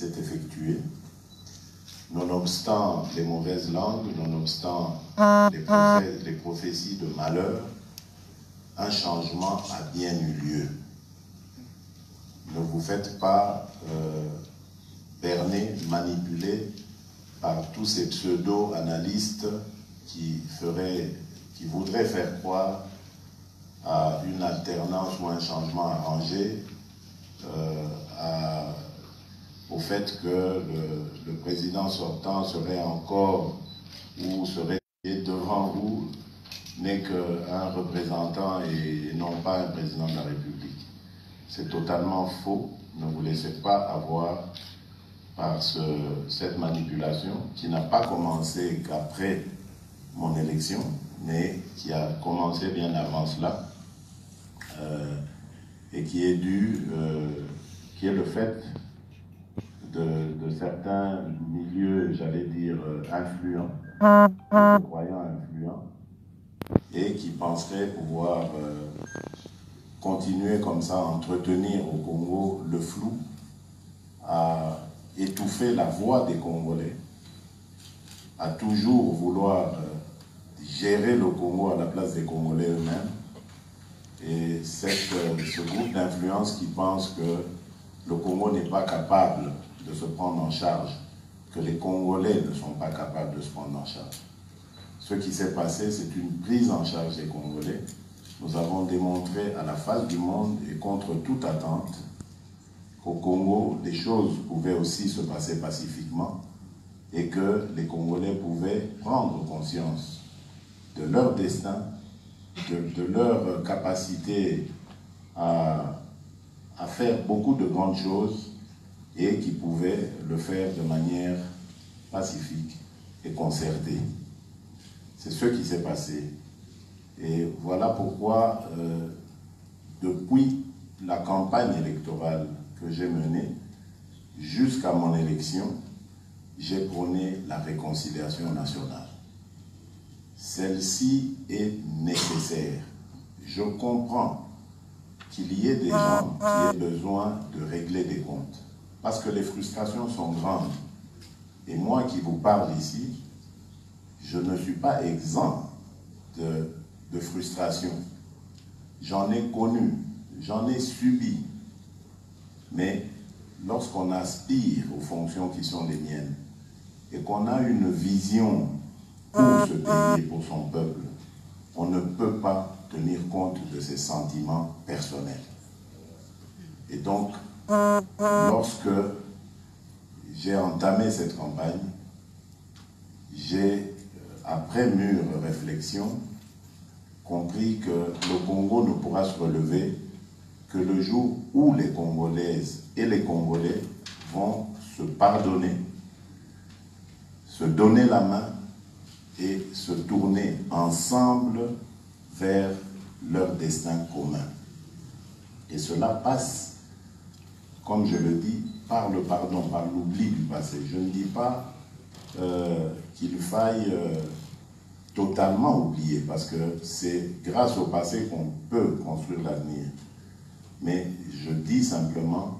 s'est effectué, nonobstant les mauvaises langues, nonobstant les prophéties de malheur, un changement a bien eu lieu. Ne vous faites pas berner, manipuler par tous ces pseudo-analystes qui voudraient faire croire à une alternance ou un changement arrangé, au fait que le président sortant serait encore ou serait devant vous n'est qu'un représentant et non pas un président de la République. C'est totalement faux. Ne vous laissez pas avoir par cette manipulation qui n'a pas commencé qu'après mon élection, mais qui a commencé bien avant cela et qui est qui est le fait de certains milieux, j'allais dire, influents, de croyants influents, et qui penseraient pouvoir continuer comme ça à entretenir au Congo le flou, à étouffer la voix des Congolais, à toujours vouloir gérer le Congo à la place des Congolais eux-mêmes. Et ce groupe d'influence qui pense que le Congo n'est pas capable de se prendre en charge, que les Congolais ne sont pas capables de se prendre en charge. Ce qui s'est passé, c'est une prise en charge des Congolais. Nous avons démontré à la face du monde et contre toute attente qu'au Congo, les choses pouvaient aussi se passer pacifiquement et que les Congolais pouvaient prendre conscience de leur destin, de leur capacité à faire beaucoup de grandes choses et qui pouvaient le faire de manière pacifique et concertée. C'est ce qui s'est passé. Et voilà pourquoi, depuis la campagne électorale que j'ai menée jusqu'à mon élection, j'ai prôné la réconciliation nationale. Celle-ci est nécessaire. Je comprends qu'il y ait des gens qui aient besoin de régler des comptes, parce que les frustrations sont grandes. Et moi qui vous parle ici, je ne suis pas exempt de frustration. J'en ai connu, j'en ai subi. Mais lorsqu'on aspire aux fonctions qui sont les miennes et qu'on a une vision pour ce pays et pour son peuple, on ne peut pas tenir compte de ses sentiments personnels. Et donc, lorsque j'ai entamé cette campagne, j'ai, après mûre réflexion, compris que le Congo ne pourra se relever que le jour où les Congolaises et les Congolais vont se pardonner, se donner la main et se tourner ensemble vers leur destin commun. Et cela passe, comme je le dis, par le pardon, par l'oubli du passé. Je ne dis pas qu'il faille totalement oublier, parce que c'est grâce au passé qu'on peut construire l'avenir. Mais je dis simplement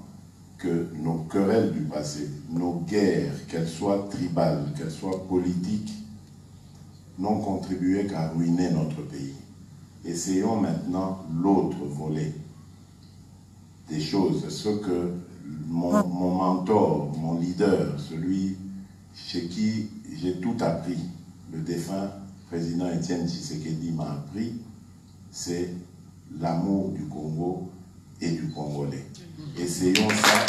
que nos querelles du passé, nos guerres, qu'elles soient tribales, qu'elles soient politiques, n'ont contribué qu'à ruiner notre pays. Essayons maintenant l'autre volet des choses, ce que mon mentor, mon leader, celui chez qui j'ai tout appris, le défunt président Étienne Tshisekedi m'a appris, c'est l'amour du Congo et du Congolais. Essayons ça.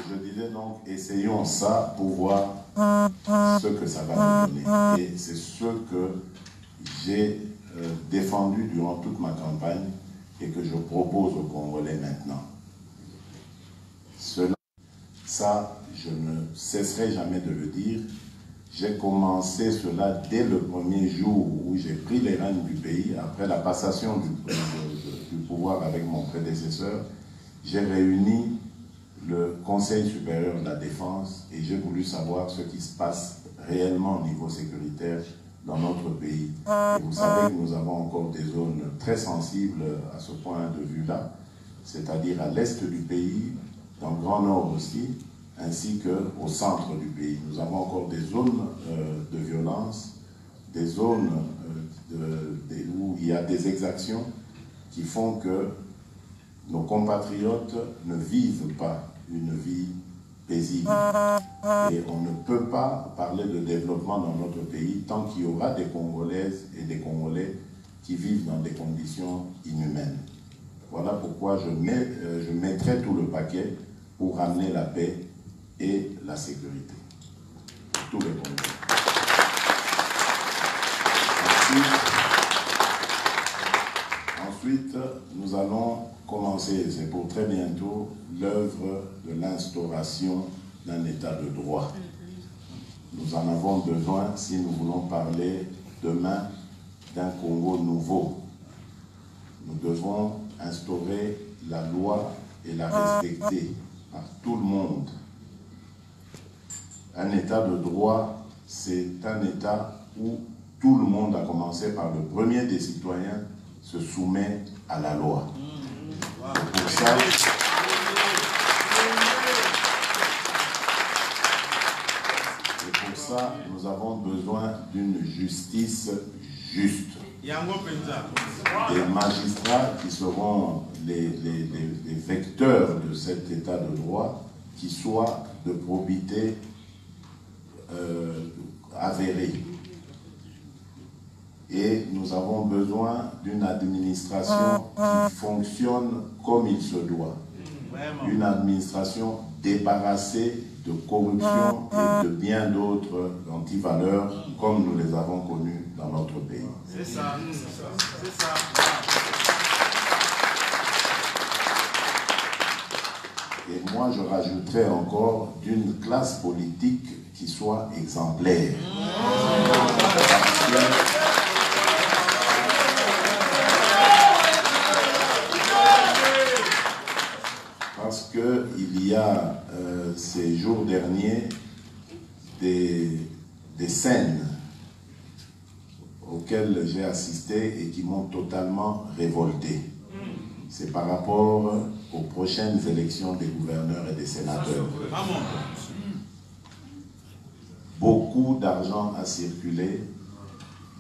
Je disais donc, essayons ça pour voir ce que ça va nous donner. Et c'est ce que j'ai défendu durant toute ma campagne et que je propose aux Congolais maintenant. Ça, je ne cesserai jamais de le dire. J'ai commencé cela dès le premier jour où j'ai pris les rênes du pays, après la passation du pouvoir avec mon prédécesseur. J'ai réuni le Conseil supérieur de la défense et j'ai voulu savoir ce qui se passe réellement au niveau sécuritaire dans notre pays. Et vous savez que nous avons encore des zones très sensibles à ce point de vue-là, c'est-à-dire à l'est du pays, dans le Grand Nord aussi, ainsi qu'au centre du pays. Nous avons encore des zones de violence, des zones où il y a des exactions qui font que nos compatriotes ne vivent pas une vie paisible. Et on ne peut pas parler de développement dans notre pays tant qu'il y aura des Congolaises et des Congolais qui vivent dans des conditions inhumaines. Voilà pourquoi je mettrai tout le paquet pour ramener la paix et la sécurité. Tous les Congolais. Ensuite, nous allons commencer, c'est pour très bientôt, l'œuvre de l'instauration d'un état de droit. Nous en avons besoin si nous voulons parler demain d'un Congo nouveau. Nous devons instaurer la loi et la respecter par tout le monde. Un état de droit, c'est un état où tout le monde, à commencer par le premier des citoyens, se soumet à la loi. Et pour ça, nous avons besoin d'une justice juste. Des magistrats qui seront les vecteurs de cet état de droit, qui soient de probité avérée. Et nous avons besoin d'une administration qui fonctionne comme il se doit. Une administration débarrassée de corruption et de bien d'autres antivaleurs comme nous les avons connues dans notre pays. C'est ça, c'est ça. Et moi, je rajouterais encore d'une classe politique qui soit exemplaire. Parce qu'il y a ces jours derniers des scènes auxquelles j'ai assisté et qui m'ont totalement révolté. C'est par rapport aux prochaines élections des gouverneurs et des sénateurs. Beaucoup d'argent a circulé,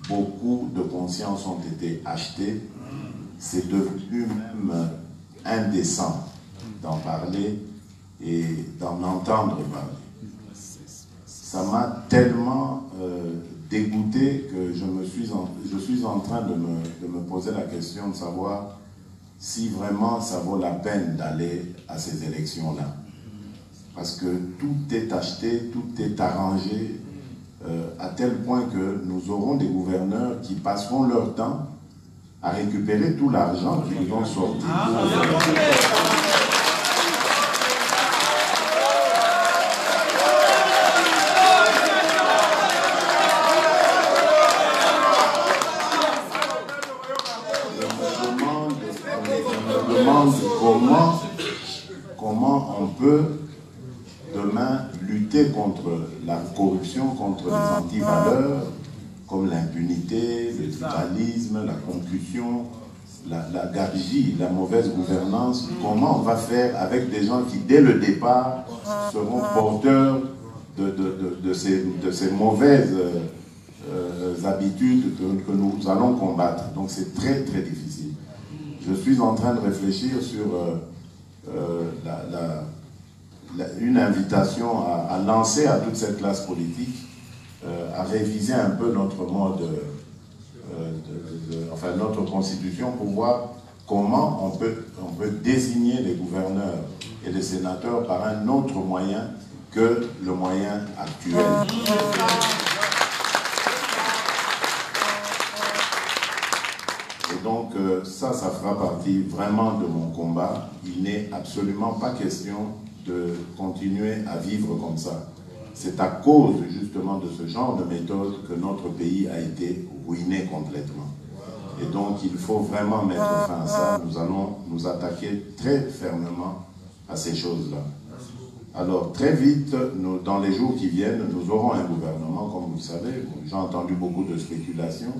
beaucoup de consciences ont été achetées. C'est devenu même indécent d'en parler et d'en entendre parler. Ça m'a tellement dégoûté que je suis en train de me poser la question de savoir si vraiment ça vaut la peine d'aller à ces élections-là. Parce que tout est acheté, tout est arrangé, à tel point que nous aurons des gouverneurs qui passeront leur temps à récupérer tout l'argent qu'ils ont sorti. Je me demande comment on peut demain lutter contre la corruption, contre les antivaleurs, comme l'impunité, le tribalisme, la concussion, la gabegie, la mauvaise gouvernance. Comment on va faire avec des gens qui, dès le départ, seront porteurs de ces mauvaises habitudes que nous allons combattre. Donc c'est très très difficile. Je suis en train de réfléchir sur une invitation à lancer à toute cette classe politique, à réviser un peu notre mode, enfin notre constitution, pour voir comment on peut désigner les gouverneurs et les sénateurs par un autre moyen que le moyen actuel. Et donc ça fera partie vraiment de mon combat. Il n'est absolument pas question de continuer à vivre comme ça. C'est à cause justement de ce genre de méthode que notre pays a été ruiné complètement. Et donc il faut vraiment mettre fin à ça. Nous allons nous attaquer très fermement à ces choses-là. Alors, très vite, dans les jours qui viennent, nous aurons un gouvernement, comme vous le savez. J'ai entendu beaucoup de spéculations,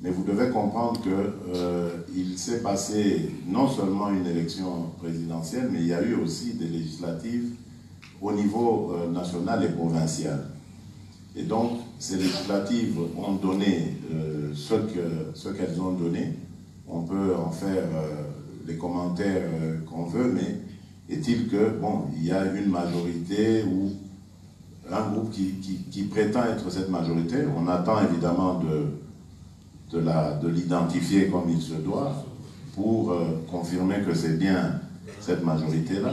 mais vous devez comprendre qu'il s'est passé non seulement une élection présidentielle, mais il y a eu aussi des législatives au niveau national et provincial. Et donc, ces législatives ont donné ce qu'elles ont donné. On peut en faire les commentaires qu'on veut, mais est-il que, bon, il y a une majorité ou un groupe qui prétend être cette majorité. On attend évidemment de l'identifier comme il se doit pour confirmer que c'est bien cette majorité-là.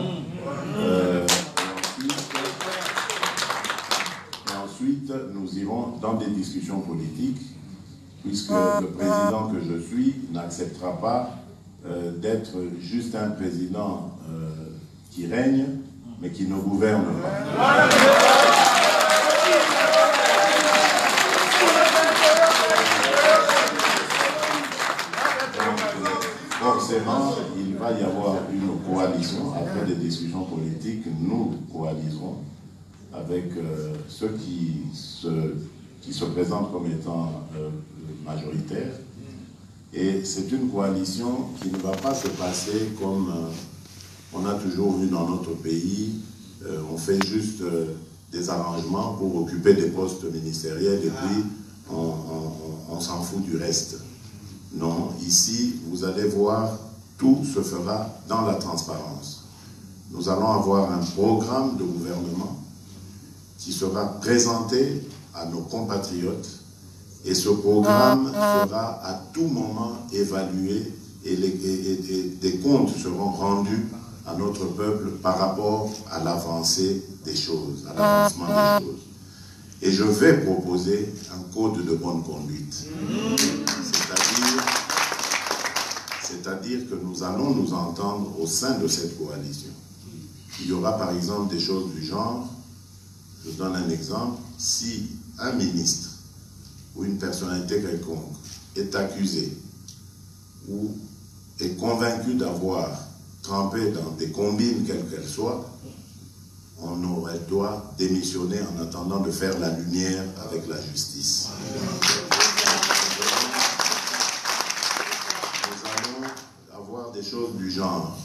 Ensuite, nous irons dans des discussions politiques, puisque le président que je suis n'acceptera pas d'être juste un président qui règne, mais qui ne gouverne pas. Forcément, il va y avoir une coalition. Après des discussions politiques, nous coaliserons avec ceux qui se présentent comme étant majoritaires. Et c'est une coalition qui ne va pas se passer comme on a toujours vu dans notre pays. On fait juste des arrangements pour occuper des postes ministériels et puis on s'en fout du reste. Non, ici, vous allez voir, tout se fera dans la transparence. Nous allons avoir un programme de gouvernement qui sera présenté à nos compatriotes et ce programme sera à tout moment évalué et des comptes seront rendus à notre peuple par rapport à l'avancée des choses, à l'avancement des choses. Et je vais proposer un code de bonne conduite. C'est-à-dire que nous allons nous entendre au sein de cette coalition. Il y aura par exemple des choses du genre, je donne un exemple, si un ministre ou une personnalité quelconque est accusé ou est convaincu d'avoir trempé dans des combines quelles qu'elles soient, elle doit démissionner en attendant de faire la lumière avec la justice. Nous allons avoir des choses du genre.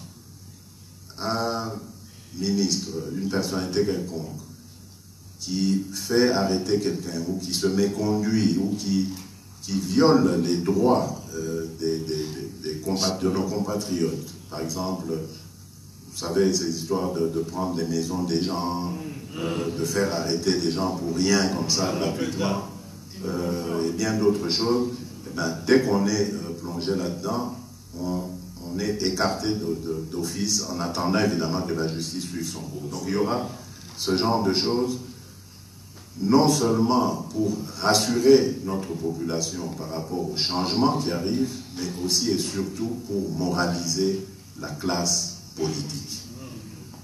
Un ministre, une personnalité quelconque, qui fait arrêter quelqu'un ou qui se méconduit ou qui viole les droits de nos compatriotes. Par exemple, vous savez, ces histoires de prendre les maisons des gens, de faire arrêter des gens pour rien, comme ça, gratuitement, et bien d'autres choses. Et bien, dès qu'on est plongé là-dedans, on est écarté d'office en attendant évidemment que la justice suive son cours. Donc il y aura ce genre de choses, non seulement pour rassurer notre population par rapport aux changements qui arrivent, mais aussi et surtout pour moraliser la classe politique.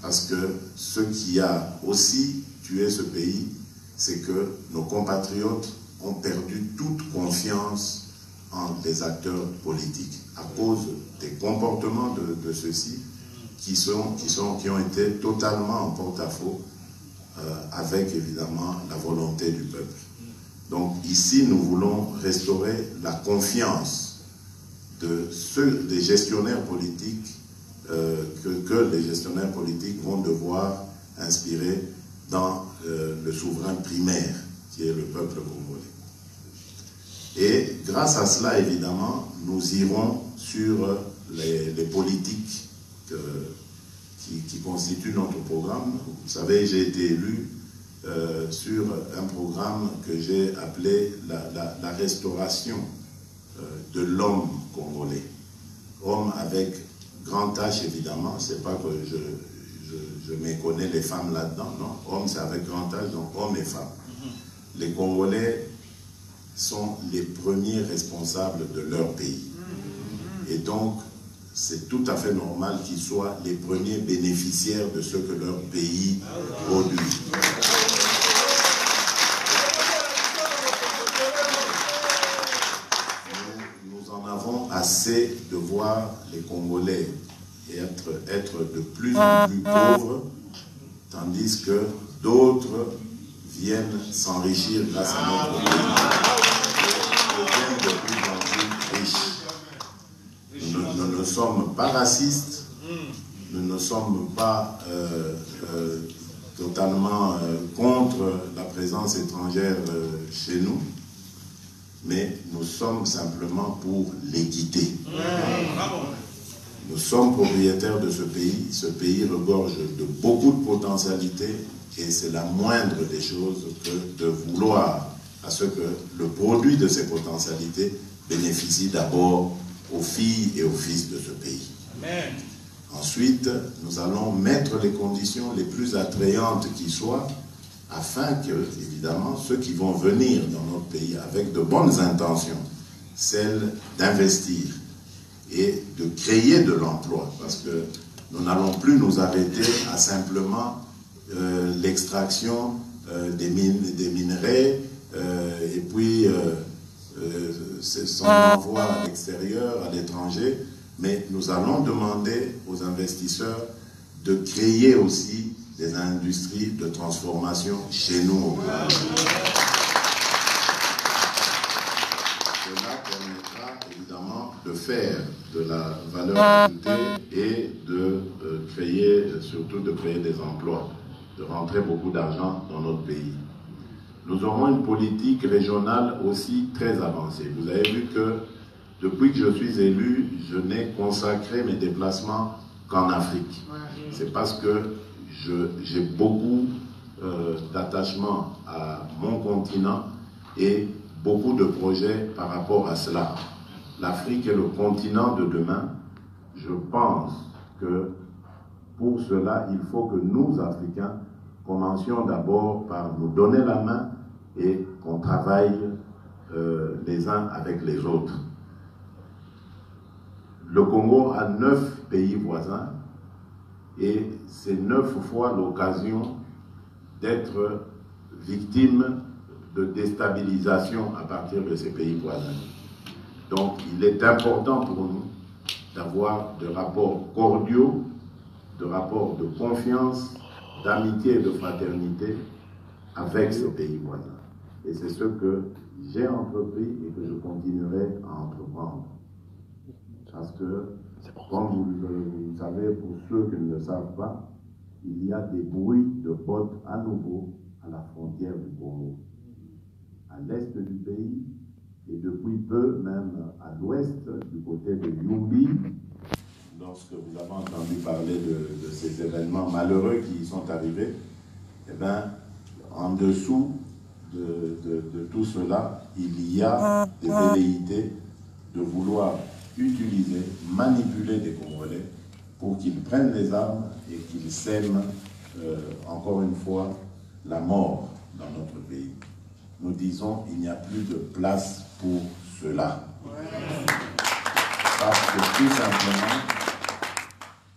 Parce que ce qui a aussi tué ce pays, c'est que nos compatriotes ont perdu toute confiance en les acteurs politiques à cause des comportements de ceux-ci qui ont été totalement en porte-à-faux avec évidemment la volonté du peuple. Donc ici, nous voulons restaurer la confiance des gestionnaires politiques que les gestionnaires politiques vont devoir inspirer dans le souverain primaire, qui est le peuple congolais. Et grâce à cela, évidemment, nous irons sur les politiques qui constituent notre programme. Vous savez, j'ai été élu sur un programme que j'ai appelé la restauration de l'homme congolais. Homme avec grand H, évidemment, c'est pas que je méconnais les femmes là-dedans, non. Homme, c'est avec grand H, donc homme et femme. Les Congolais sont les premiers responsables de leur pays. Et donc, c'est tout à fait normal qu'ils soient les premiers bénéficiaires de ce que leur pays produit. Nous en avons assez de voir les Congolais être de plus en plus pauvres, tandis que d'autres viennent s'enrichir grâce à notre pays et deviennent de plus en plus riches. Nous ne sommes pas racistes, nous ne sommes pas totalement contre la présence étrangère chez nous, mais nous sommes simplement pour l'équité. Nous sommes propriétaires de ce pays regorge de beaucoup de potentialités et c'est la moindre des choses que de vouloir à ce que le produit de ces potentialités bénéficie d'abord aux filles et aux fils de ce pays. Amen. Ensuite, nous allons mettre les conditions les plus attrayantes qui soient afin que, évidemment, ceux qui vont venir dans notre pays avec de bonnes intentions, celles d'investir et de créer de l'emploi, parce que nous n'allons plus nous arrêter à simplement l'extraction des minerais et puis son envoi à l'extérieur, à l'étranger, mais nous allons demander aux investisseurs de créer aussi des industries de transformation chez nous. Cela permettra évidemment de faire de la valeur ajoutée et de créer, surtout de créer des emplois, de rentrer beaucoup d'argent dans notre pays. Nous aurons une politique régionale aussi très avancée. Vous avez vu que depuis que je suis élu, je n'ai consacré mes déplacements qu'en Afrique. C'est parce que j'ai beaucoup d'attachement à mon continent et beaucoup de projets par rapport à cela. L'Afrique est le continent de demain. Je pense que pour cela, il faut que nous, Africains, commencions d'abord par nous donner la main et qu'on travaille les uns avec les autres. Le Congo a 9 pays voisins et c'est 9 fois l'occasion d'être victime de déstabilisation à partir de ces pays voisins. Donc il est important pour nous d'avoir des rapports cordiaux, de rapports de confiance, d'amitié et de fraternité avec ces pays voisins. Et c'est ce que j'ai entrepris et que je continuerai à entreprendre. Parce que, comme vous le savez, pour ceux qui ne le savent pas, il y a des bruits de bottes à nouveau à la frontière du Congo. À l'est du pays, et depuis peu même à l'ouest, du côté de Yumbi, lorsque vous avez entendu parler de ces événements malheureux qui y sont arrivés, eh bien, en dessous de tout cela, il y a des velléités de vouloir utiliser, manipuler des Congolais pour qu'ils prennent les armes et qu'ils sèment, encore une fois, la mort dans notre pays. Nous disons qu'il n'y a plus de place pour cela. Parce que tout simplement,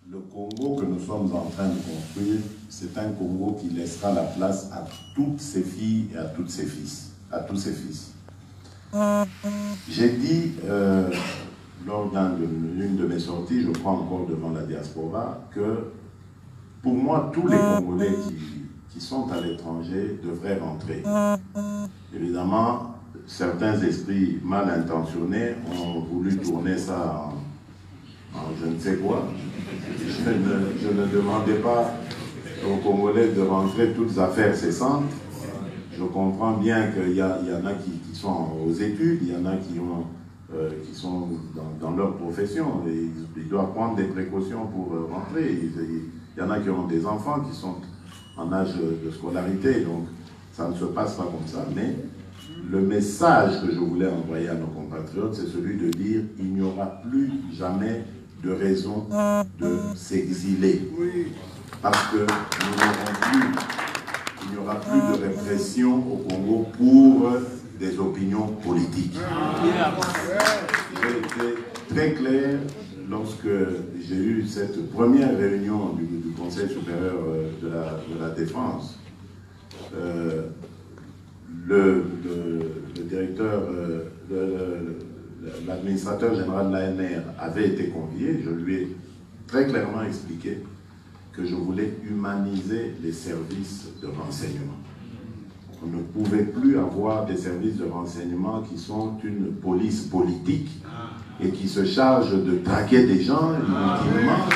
le Congo que nous sommes en train de construire, c'est un Congo qui laissera la place à toutes ses filles et à tous ses fils. J'ai dit, lors d'une de mes sorties, je crois encore devant la diaspora, que pour moi, tous les Congolais qui sont à l'étranger devraient rentrer. Évidemment, certains esprits mal intentionnés ont voulu tourner ça en je ne sais quoi. Je ne demandais pas aux Congolais de rentrer toutes affaires cessantes. Je comprends bien qu'il y en a qui sont aux études, il y en a qui sont dans leur profession et ils doivent prendre des précautions pour rentrer. Il y en a qui ont des enfants qui sont en âge de scolarité, donc ça ne se passe pas comme ça. Mais le message que je voulais envoyer à nos compatriotes, c'est celui de dire qu'il n'y aura plus jamais de raison de s'exiler. Parce que il n'y aura plus de répression au Congo pour des opinions politiques. J'ai été très clair lorsque j'ai eu cette première réunion du Conseil supérieur de la défense. Le directeur, l'administrateur général de l'ANR avait été convié. Je lui ai très clairement expliqué que je voulais humaniser les services de renseignement. On ne pouvait plus avoir des services de renseignement qui sont une police politique et qui se chargent de traquer des gens inutilement,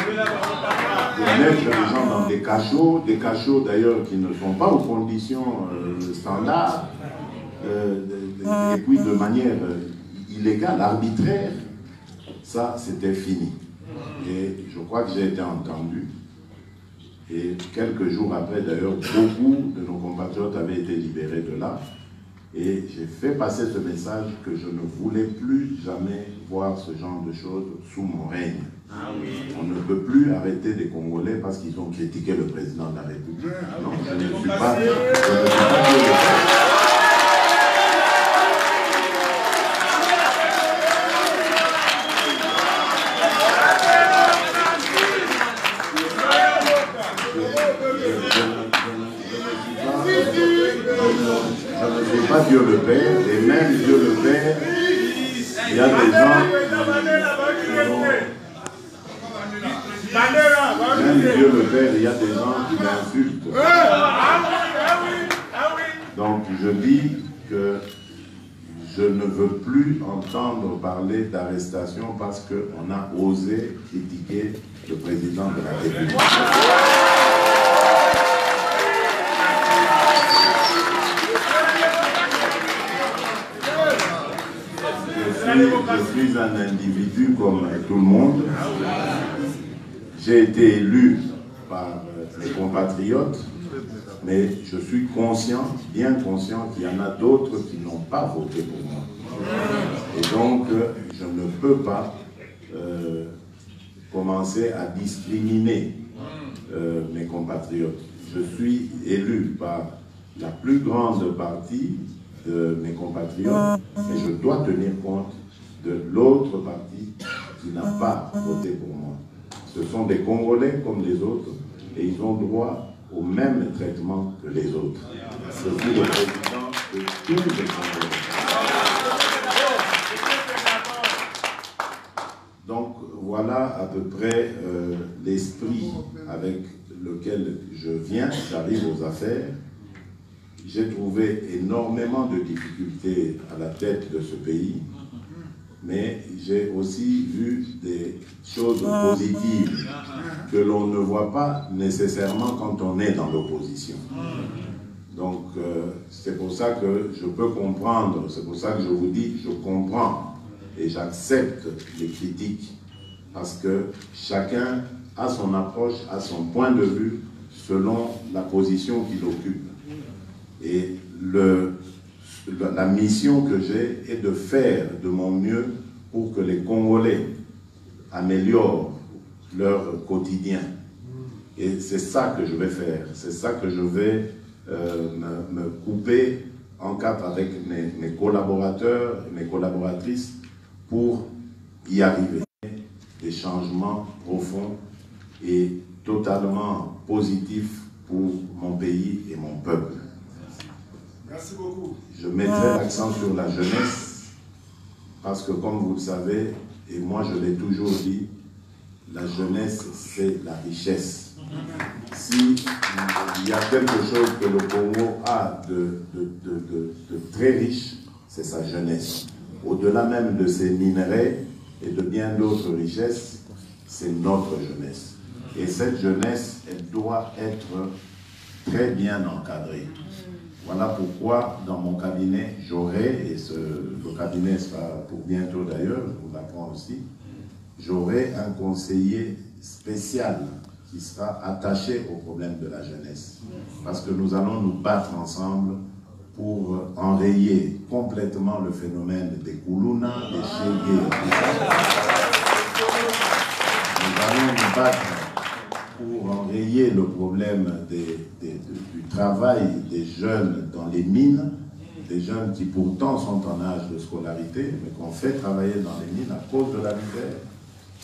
de mettre les gens dans des cachots d'ailleurs qui ne sont pas aux conditions standards, et puis de manière illégale, arbitraire. Ça, c'était fini. Et je crois que j'ai été entendu. Et quelques jours après, d'ailleurs, beaucoup de nos compatriotes avaient été libérés de là. Et j'ai fait passer ce message que je ne voulais plus jamais voir ce genre de choses sous mon règne. On ne peut plus arrêter des Congolais parce qu'ils ont critiqué le président de la République. Non, je ne suis pas... Je ne suis pas Dieu le Père, et même Dieu le Père, il y a des gens... Même Dieu le Père, il y a des gens qui m'insultent. Donc je dis que je ne veux plus entendre parler d'arrestation parce qu'on a osé critiquer le président de la République. Je suis un individu comme tout le monde. J'ai été élu par les compatriotes, mais je suis conscient, bien conscient qu'il y en a d'autres qui n'ont pas voté pour moi. Et donc, je ne peux pas commencer à discriminer mes compatriotes. Je suis élu par la plus grande partie de mes compatriotes, mais je dois tenir compte de l'autre partie qui n'a pas voté pour moi. Ce sont des Congolais comme les autres et ils ont droit au même traitement que les autres. Je suis le président de tous les Congolais. Donc voilà à peu près l'esprit avec lequel je viens, j'arrive aux affaires. J'ai trouvé énormément de difficultés à la tête de ce pays, mais j'ai aussi vu des choses positives que l'on ne voit pas nécessairement quand on est dans l'opposition. Donc c'est pour ça que je peux comprendre, c'est pour ça que je vous dis, je comprends et j'accepte les critiques, parce que chacun a son approche, a son point de vue selon la position qu'il occupe. Et la mission que j'ai est de faire de mon mieux pour que les Congolais améliorent leur quotidien. Et c'est ça que je vais faire, c'est ça que je vais me couper en quatre avec mes collaborateurs, mes collaboratrices pour y arriver. Des changements profonds et totalement positifs pour mon pays et mon peuple. Merci beaucoup. Je mettrai l'accent sur la jeunesse parce que, comme vous le savez, et moi je l'ai toujours dit, la jeunesse c'est la richesse. Si il y a quelque chose que le Congo a de très riche, c'est sa jeunesse. Au-delà même de ses minerais et de bien d'autres richesses, c'est notre jeunesse. Et cette jeunesse, elle doit être très bien encadrée. Voilà pourquoi, dans mon cabinet, j'aurai, et le cabinet sera pour bientôt d'ailleurs, je vous l'apprends aussi, j'aurai un conseiller spécial qui sera attaché au problème de la jeunesse. Parce que nous allons nous battre ensemble pour enrayer complètement le phénomène des Koulouna, des Chégué. Nous allons nous battre pour enrayer le problème du travail des jeunes dans les mines, des jeunes qui pourtant sont en âge de scolarité, mais qu'on fait travailler dans les mines à cause de la misère.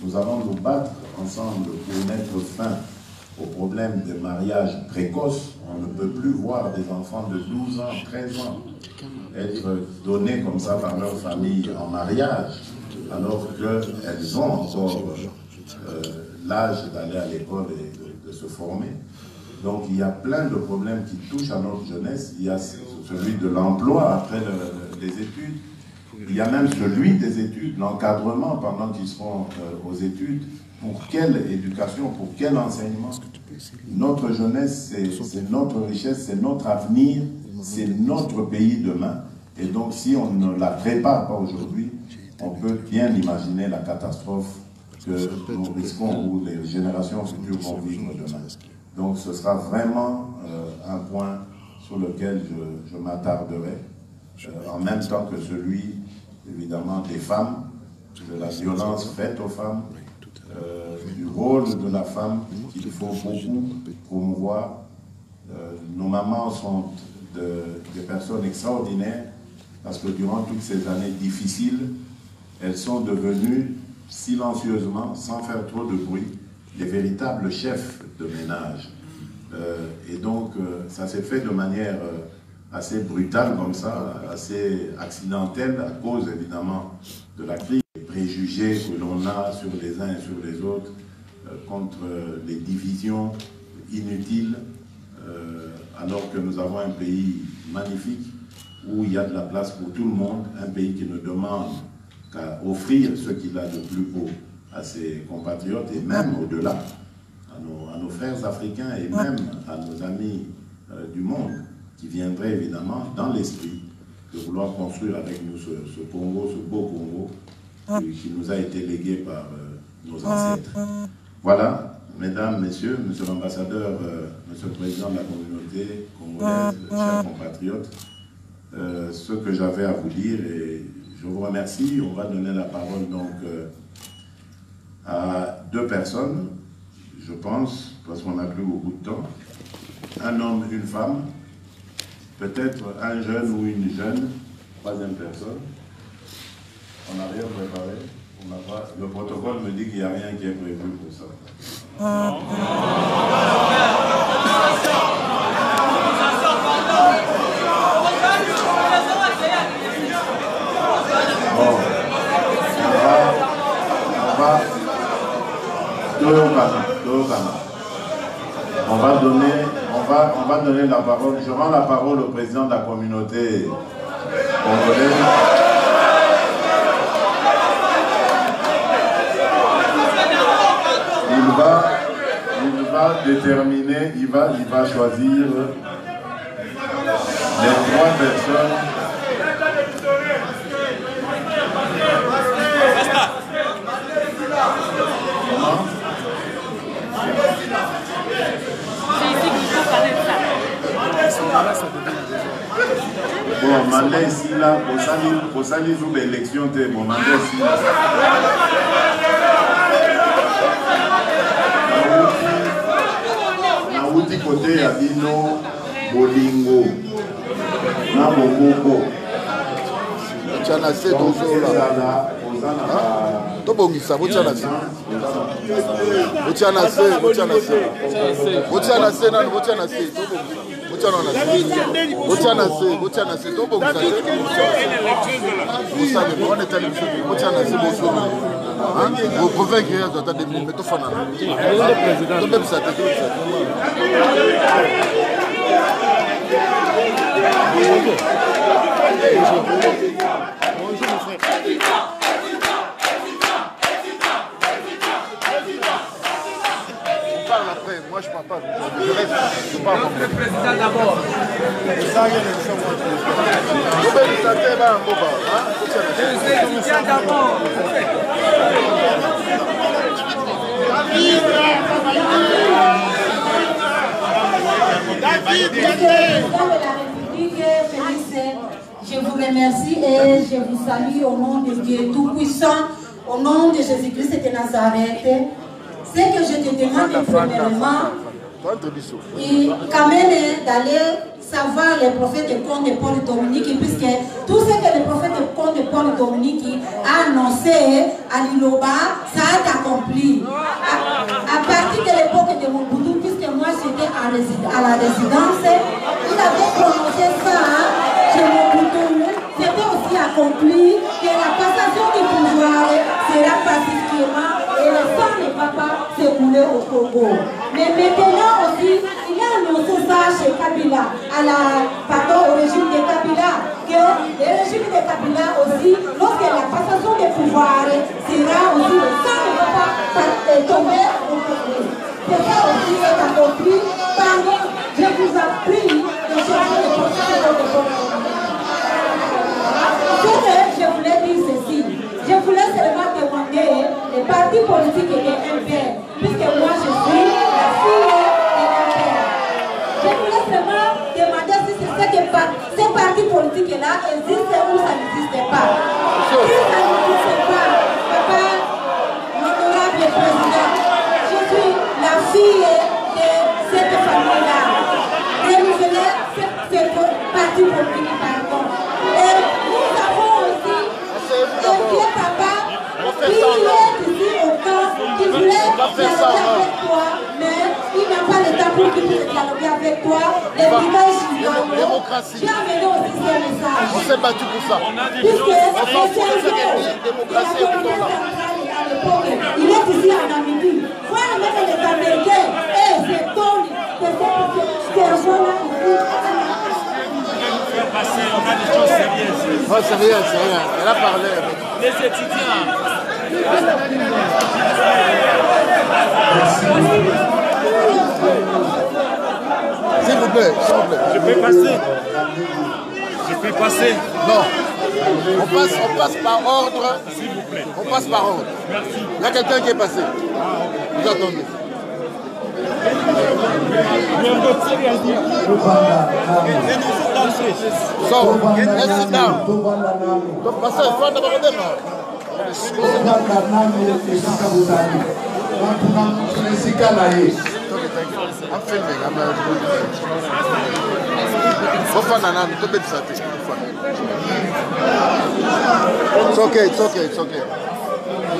Nous allons nous battre ensemble pour mettre fin au problème des mariages précoces. On ne peut plus voir des enfants de 12 ans, 13 ans être donnés comme ça par leur famille en mariage, alors qu'elles ont encore l'âge d'aller à l'école et de se former. Donc il y a plein de problèmes qui touchent à notre jeunesse. Il y a celui de l'emploi après les études. Il y a même celui des études, l'encadrement pendant qu'ils seront aux études. Pour quelle éducation, pour quel enseignement? Notre jeunesse, c'est notre richesse, c'est notre avenir, c'est notre pays demain. Et donc si on ne la prépare pas aujourd'hui, on peut bien imaginer la catastrophe que nous risquons ou les générations futures vont vivre demain. Donc ce sera vraiment un point sur lequel je m'attarderai, en même temps que celui, évidemment, des femmes, de la violence faite aux femmes, du rôle de la femme qu'il faut beaucoup promouvoir. Nos mamans sont des personnes extraordinaires parce que durant toutes ces années difficiles, elles sont devenues silencieusement, sans faire trop de bruit, les véritables chefs de ménage. Et donc, ça s'est fait de manière assez brutale comme ça, assez accidentelle, à cause évidemment de la crise, des préjugés que l'on a sur les uns et sur les autres, contre les divisions inutiles, alors que nous avons un pays magnifique, où il y a de la place pour tout le monde, un pays qui ne demande qu'à offrir ce qu'il a de plus beau à ses compatriotes et même au-delà, à nos frères africains et même à nos amis du monde qui viendraient évidemment dans l'esprit de vouloir construire avec nous ce Congo, ce beau Congo qui nous a été légué par nos ancêtres. Voilà, mesdames, messieurs, monsieur l'ambassadeur, monsieur le président de la communauté congolaise, chers compatriotes, ce que j'avais à vous dire, et je vous remercie. On va donner la parole donc à deux personnes, je pense, parce qu'on n'a plus beaucoup de temps. Un homme, une femme, peut-être un jeune ou une jeune, troisième personne. On n'a rien préparé. On n'a pas, le protocole me dit qu'il n'y a rien qui est prévu pour ça. On va donner la parole. Je rends la parole au président de la communauté congolaise. Il va déterminer, il va choisir les trois personnes. Comment? Bon, mandat ici là, pour ça, ils ont l'élection, bon, mandat ici là. Na outi côté à Bino, Bolingo, na Bokoko. Tiana c'est dans là. Tobongisa, botiana se. Botiana se, botiana se. Botiana se, non, botiana se. Botiana se, botiana se. Tobongisa. Vous savez, on est allé sur botiana se, bonsoir. Vous pouvez créer dans ta démo, mais tout fana. Même ça, moi je parle pas, je parle pas. Le président d'abord. Je vous remercie et je vous salue au nom de Dieu Tout-Puissant, au nom de Jésus-Christ de Nazareth. Ce que je te demande premièrement, et quand même d'aller savoir les prophètes de Comte de Paul Dominique, puisque tout ce que le prophète de Comte de Paul Dominique a annoncé à l'Iloba, ça a été accompli. À partir de l'époque de Mobutu, puisque moi j'étais à la résidence, il avait prononcé ça chez Mobutu, c'était aussi accompli que la passation du pouvoir sera pacifiquement et le sang ne va pas s'écouler au Congo. Mais maintenant aussi, il a annoncé ça chez Kabila, au régime de Kabila, que le régime de Kabila aussi, lorsque la passation des pouvoirs sera aussi, le sang ne va pas tomber au Congo. C'est ça aussi est accompli. Pardon, je vous en prie de chercher le processus de Congo. Je voulais dire ceci. Je voulais seulement demander les partis politiques et les MPR, puisque moi je suis la fille des MPR. Je voulais seulement demander si c'est ce que ces partis politiques-là existent ou ça n'existe pas. Si ça n'existe pas, papa, l'honorable président, je suis la fille de cette famille-là. Renouveler ce parti politique, pardon. Et nous avons aussi un vieux papa qui est ici au camp, qui voulait dialoguer avec toi, mais il n'a pas le temps pour qu'il puisse dialoguer avec toi. Les villages démocratie. J'ai amené aussi ce message. On s'est battu pour ça. Puisque démocratie il est ici en Namibie. Voilà même les Américains. Et c'est Tony. C'est là On a des choses sérieuses. Oh, c'est rien, c'est rien. Elle a parlé. Les étudiants. S'il vous plaît, s'il vous plaît. Je peux passer. Je peux passer. Non. On passe par ordre. S'il vous plaît. On passe par ordre. Merci. Il y a quelqu'un qui est passé. Vous attendez. So, let's down. Donc, passez, il faut d'abord I'm filming. It's okay, it's okay, it's okay.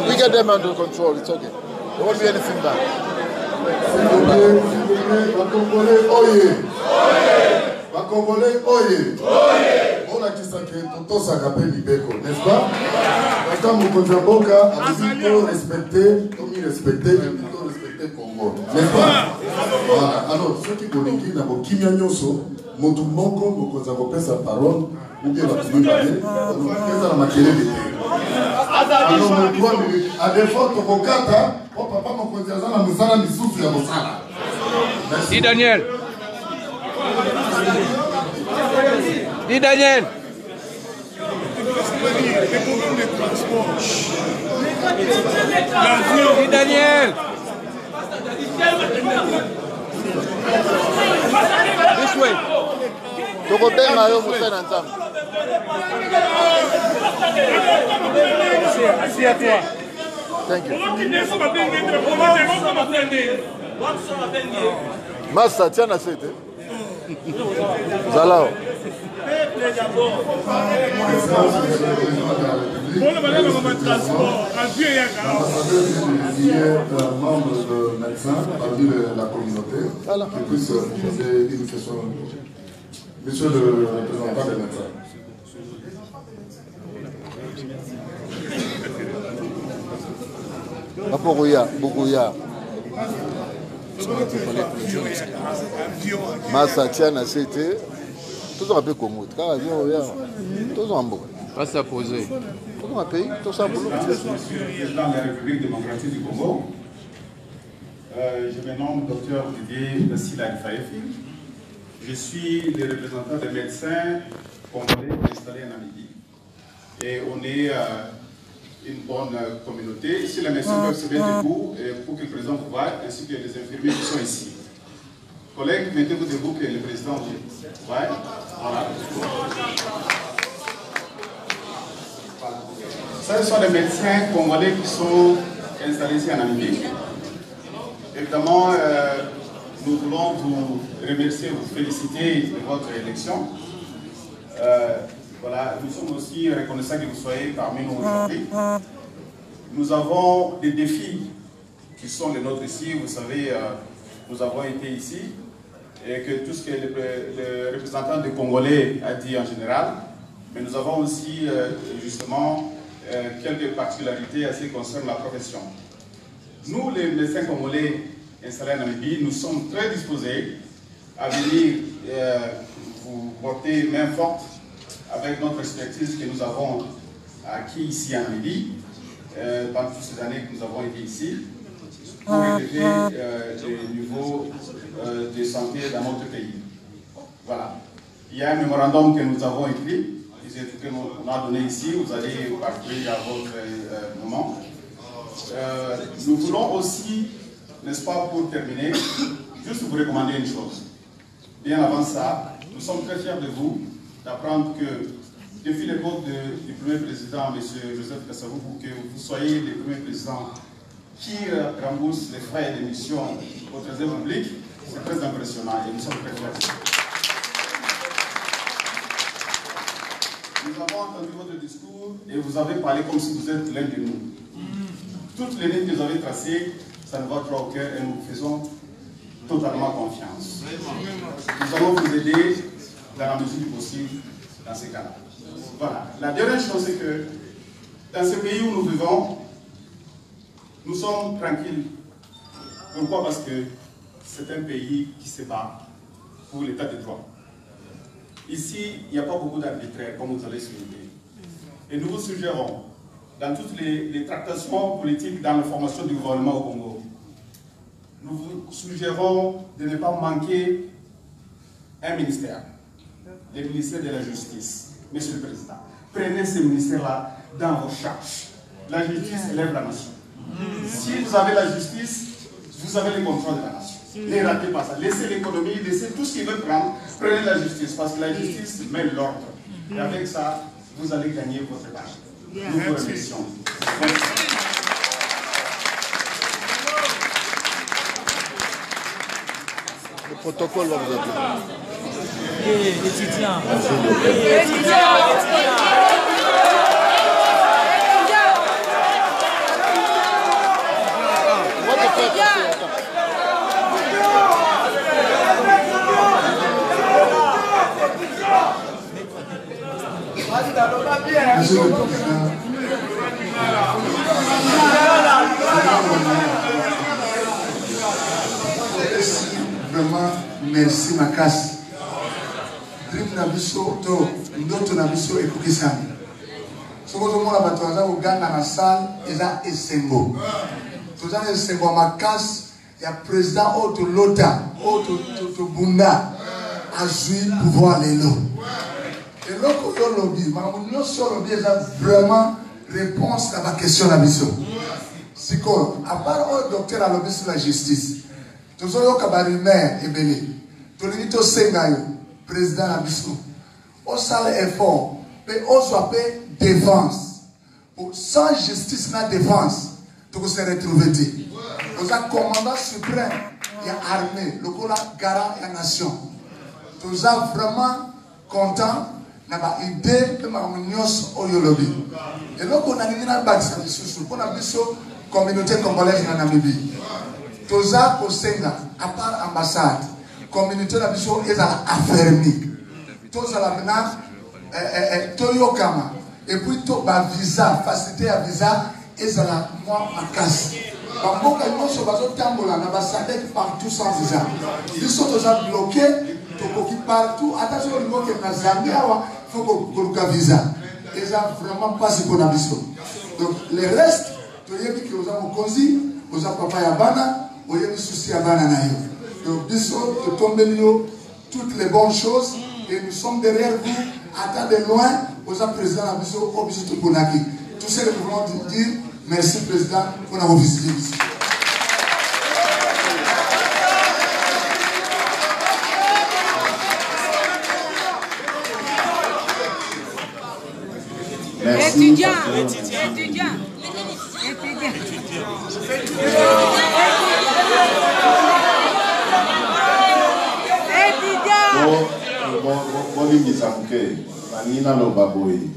We get them under control, it's okay. There won't be anything bad. Congolais, oye! On a dit ça que tout ça rappelle Libeko, n'est-ce pas? Quand Mokonzamboka a dit qu'il faut respecter, comme il respectait, il faut respecter Congo, n'est-ce pas? Voilà. Alors, ceux qui connaissent qui n'ont Kimia Nyoso, Motumoko, Mokonzamboka sa parole, ou bien la Toumi Balé, on a la matière de thé. Alors, on doit, à défaut, Tokokata, oh papa Mokonzamboka, Moussala, Missoufi, Moussala. Dis Daniel. Dis Daniel. Dis Daniel. This way. Tokobenga yo Moussa ensemble. Assis à toi. Thank you. Massa, tiens la cité. Zalao. Membre de médecins parmi la communauté qui puisse poser une question. Monsieur le représentant des médecins. Bourouya. Massa tiana c'était tout un peu comme autre. Tout un beau. Pas ça poser. Tout un pays, tout ça boulot. Je suis président de la République démocratique du Congo. Je me nomme Dr Didier Bassila Fayefi. Je suis le représentant des médecins congolais installés en Namibie. Et on est une bonne communauté. Ici, les médecins peuvent se mettre debout pour que le président vous voie, ainsi que les infirmiers qui sont ici. Collègues, mettez-vous debout que le président vous voie. Voilà. Ce sont les médecins congolais qui sont installés ici en Namibie. Évidemment, nous voulons vous remercier, vous féliciter de votre élection. Voilà, nous sommes aussi reconnaissants que vous soyez parmi nous aujourd'hui. Nous avons des défis qui sont les nôtres ici. Vous savez, nous avons été ici et que tout ce que le représentant des Congolais a dit en général, mais nous avons aussi justement quelques particularités à ce qui concerne la profession. Nous, les médecins congolais, installés en Namibie, nous sommes très disposés à venir vous porter main forte avec notre expertise que nous avons acquis ici en Namibie, pendant toutes ces années que nous avons été ici, pour élever le niveau de santé dans notre pays. Voilà. Il y a un mémorandum que nous avons écrit, que nous avons donné ici, vous allez parcourir à votre moment. Nous voulons aussi, n'est-ce pas, pour terminer, juste vous recommander une chose. Bien avant ça, nous sommes très fiers de vous, d'apprendre que depuis l'époque du premier président, M. Joseph Kasavubu, que vous soyez le premier président qui rembourse les frais d'émission au Trésor public, c'est très impressionnant et nous sommes très fiers. Nous avons entendu votre discours et vous avez parlé comme si vous êtes l'un de nous. Toutes les lignes que vous avez tracées, ça nous va droit au cœur et nous vous faisons totalement confiance. Nous allons vous aider dans la mesure du possible dans ces cas-là. Voilà. La dernière chose, c'est que dans ce pays où nous vivons, nous sommes tranquilles. Pourquoi? Parce que c'est un pays qui se bat pour l'état de droit. Ici, il n'y a pas beaucoup d'arbitraires, comme vous allez souligner. Et nous vous suggérons, dans toutes les tractations politiques dans la formation du gouvernement au Congo, nous vous suggérons de ne pas manquer un ministère, le ministère de la Justice. Monsieur le Président, prenez ce ministère-là dans vos charges. La justice élève la nation. Si vous avez la justice, vous avez le contrôle de la nation. Ne ratez pas ça. Laissez l'économie, laissez tout ce qu'ils veulent prendre. Prenez la justice, parce que la justice met l'ordre. Et avec ça, vous allez gagner votre part. Nous vous remercions. Le protocole va vous appeler. Étudiants. Monsieur le Président, vraiment merci makasi. Dream na biso to ndoto na biso ekokisami. Soko tomona bato baza koganga na salle eza esengo. Toza na esengo makasi ya président oyo tolota oyo tobunda azwi pouvoir lelo. eloko yo lobi makambo nyonso lobi eza vraiment réponse na baquestion na biso sikoyo apart oyo docteur alobi sur la justice tozoyoka barumeur ebele tolingi tosenga yo président na biso osala effort mpe ozwa mpe défense sans justice na défense tokose retrouve te oza commandant suprême ya armée lokola garant ya nation toza vraiment content na ba idée pe makambo nyonso oyo lobi eloko nalingi nabakisa lisusu mpona biso communauté congolaise na Namibie toza kosenga à part ambassade communauté na biso ezala affermi tozala mena toyokama et puis to ba visa facilité ya visa ezala mwa makasi bamboka nyonso bazotambola na basadek partout sans visa biso toza bloqué tokoki partout attention au niveau que na Zambie awa faut que visa et ça vraiment pas ce qu'on a besoin. Donc le reste tu y a que aux mokonzi aux papa ya bana aux y a souci ya bana na yo donc biso te tomber toutes les bonnes choses et nous sommes derrière vous attends de loin aux président la biso au biso tout bonaki tout ce que nous voulons dire merci président pour avoir visité ici. Étudiants. Bolingisa muke banina lo baboyi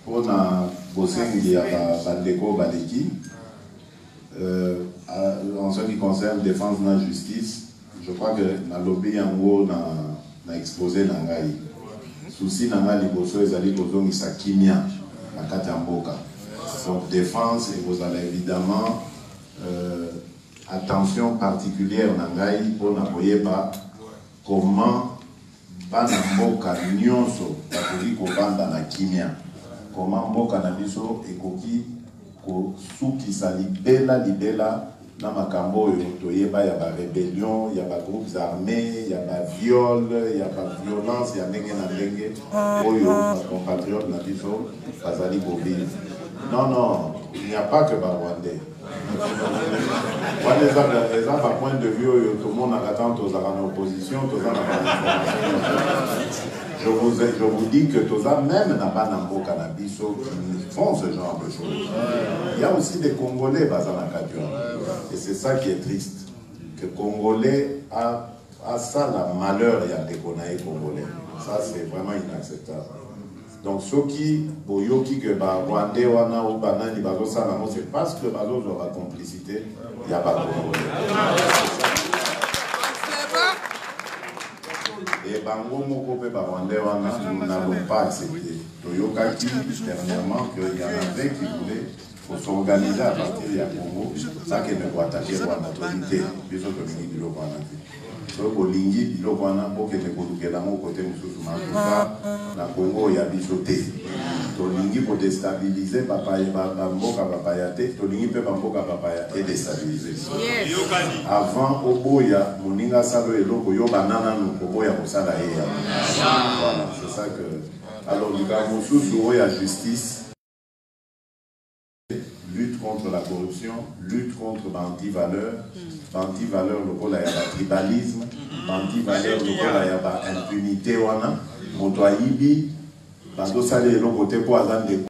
pona bosengi ya bandeko baleki en ce qui concerne défense na justice je crois que na lobby yango na exposé na ngai souci na ngai liboso ezali kozongisa kimia na kati ya mboka donc défense et vous allez évidemment attention particulière nangai pour nakoyeba comment bana mboka nyonso bakoki kobanda na kimia, comment mboka na biso ekoki kosukisa libela na makambo oyo toyeba ya ba rébellion, ya ba groupes armés, ya ba viol, ya ba violence, ya ndenge na ndenge oyo ba compatriotes na biso bazali kobina. Non, il n'y a pas que ba Rwandais. Les gens, par point de vue, tout le monde attend aux en opposition, tous je vous dis que tous même n'a pas n'ambo cannabis qui font ce genre de choses. Il y a aussi des Congolais basana Kadion. Et c'est ça qui est triste. Que Congolais a ça la malheur, il y a des Congolais. Ça c'est vraiment inacceptable. Donc ceux qui boyoki que Rwandais wana ou banani bazo sana mo c'est parce que bazo aura complicité il y a pas Congolais. Et bango moko pe ba Rwandais wana nous n'avons pas accepté. Toyokaki dernièrement qu'il y en avait qui voulaient faut s'organiser à partir du Congo, ça qui ne doit attaquer Rwanda autorité, biso to mingi bilo Rwanda. Donc olingi biloko wana bokende kolukela ngo côté mosusu matuka na Congo ya biso te tolingi po déstabiliser mboka papaya te tolingi pe mboka papaya et déstabiliser avant oboya moninga salo eloko yo banana no oboya kosala eya. Voilà, c'est ça que alors likambo mosusu oya justice, lutte contre la corruption, lutte contre l'anti-valeur, anti-valeur lokola ya ba tribalisme, anti-valeur lokola ya ba impunité wana, moto ayibi, bando sale eloko te po azande